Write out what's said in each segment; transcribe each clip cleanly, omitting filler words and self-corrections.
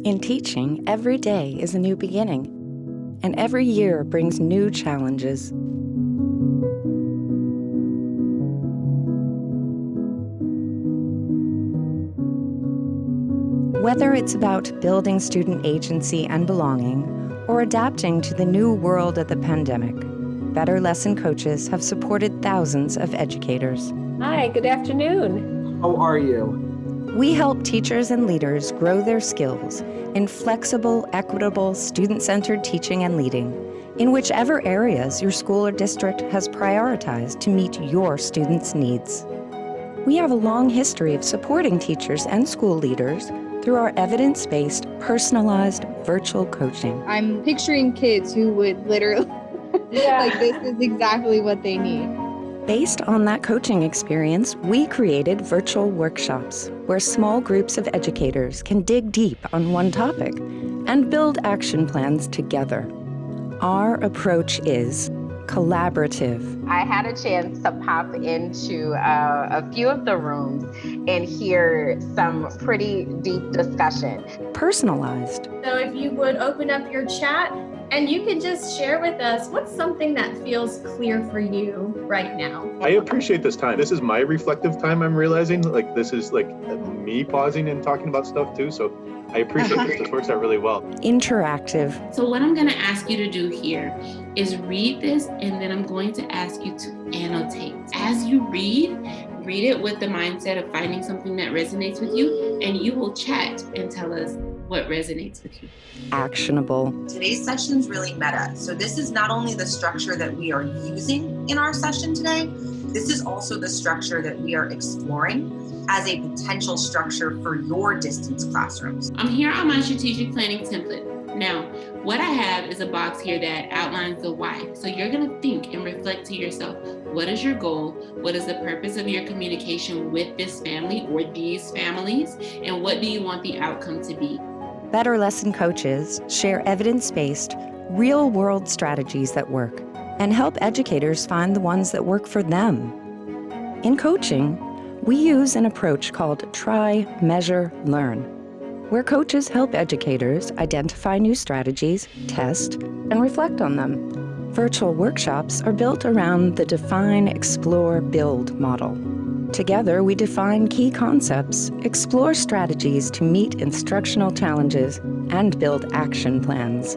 In teaching, every day is a new beginning, and every year brings new challenges. Whether it's about building student agency and belonging, or adapting to the new world of the pandemic, BetterLesson coaches have supported thousands of educators. Hi, good afternoon. How are you? We help teachers and leaders grow their skills in flexible, equitable, student-centered teaching and leading in whichever areas your school or district has prioritized to meet your students' needs. We have a long history of supporting teachers and school leaders through our evidence-based, personalized virtual coaching. I'm picturing kids who would literally, like, this is exactly what they need. Based on that coaching experience, we created virtual workshops where small groups of educators can dig deep on one topic and build action plans together. Our approach is collaborative. I had a chance to pop into a few of the rooms and hear some pretty deep discussion. Personalized. So if you would open up your chat and you could just share with us what's something that feels clear for you right now. I appreciate this time. This is my reflective time, I'm realizing. Like, this is like me pausing and talking about stuff too. So I appreciate this. This works out really well. Interactive. So what I'm going to ask you to do here is read this, and then I'm going to ask you to annotate. As you read it with the mindset of finding something that resonates with you, and you will chat and tell us what resonates with you. Actionable. Today's session is really meta. So this is not only the structure that we are using in our session today, this is also the structure that we are exploring as a potential structure for your distance classrooms. I'm here on my strategic planning template. Now, what I have is a box here that outlines the why. So you're going to think and reflect to yourself, what is your goal? What is the purpose of your communication with this family or these families? And what do you want the outcome to be? BetterLesson coaches share evidence-based, real-world strategies that work and help educators find the ones that work for them. In coaching, we use an approach called try, measure, learn, where coaches help educators identify new strategies, test, and reflect on them. Virtual workshops are built around the define, explore, build model. Together, we define key concepts, explore strategies to meet instructional challenges, and build action plans.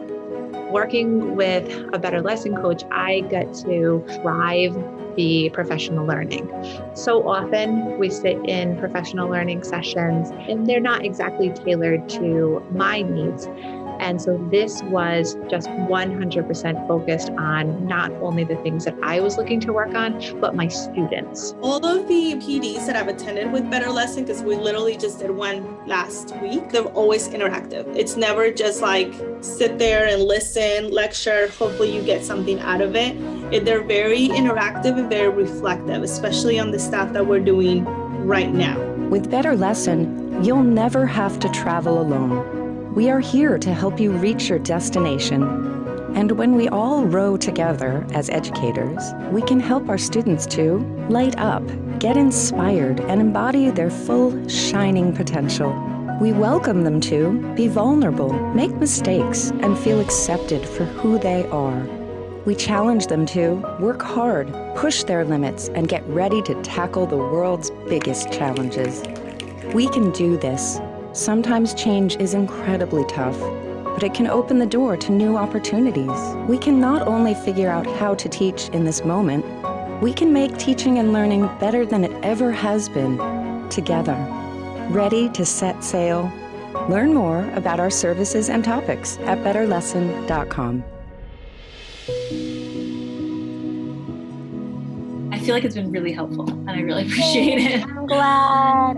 Working with a BetterLesson coach, I get to drive the professional learning. So often we sit in professional learning sessions and they're not exactly tailored to my needs. And so this was just 100% focused on not only the things that I was looking to work on, but my students. All of the PDs that I've attended with BetterLesson, because we literally just did one last week, they're always interactive. It's never just like sit there and listen, lecture, hopefully you get something out of it. They're very interactive and very reflective, especially on the stuff that we're doing right now. With BetterLesson, you'll never have to travel alone. We are here to help you reach your destination. And when we all row together as educators, we can help our students to light up, get inspired, and embody their full, shining potential. We welcome them to be vulnerable, make mistakes, and feel accepted for who they are. We challenge them to work hard, push their limits, and get ready to tackle the world's biggest challenges. We can do this. Sometimes change is incredibly tough, but it can open the door to new opportunities. We can not only figure out how to teach in this moment, we can make teaching and learning better than it ever has been, together. Ready to set sail? Learn more about our services and topics at betterlesson.com. I feel like it's been really helpful and I really appreciate it. I'm glad.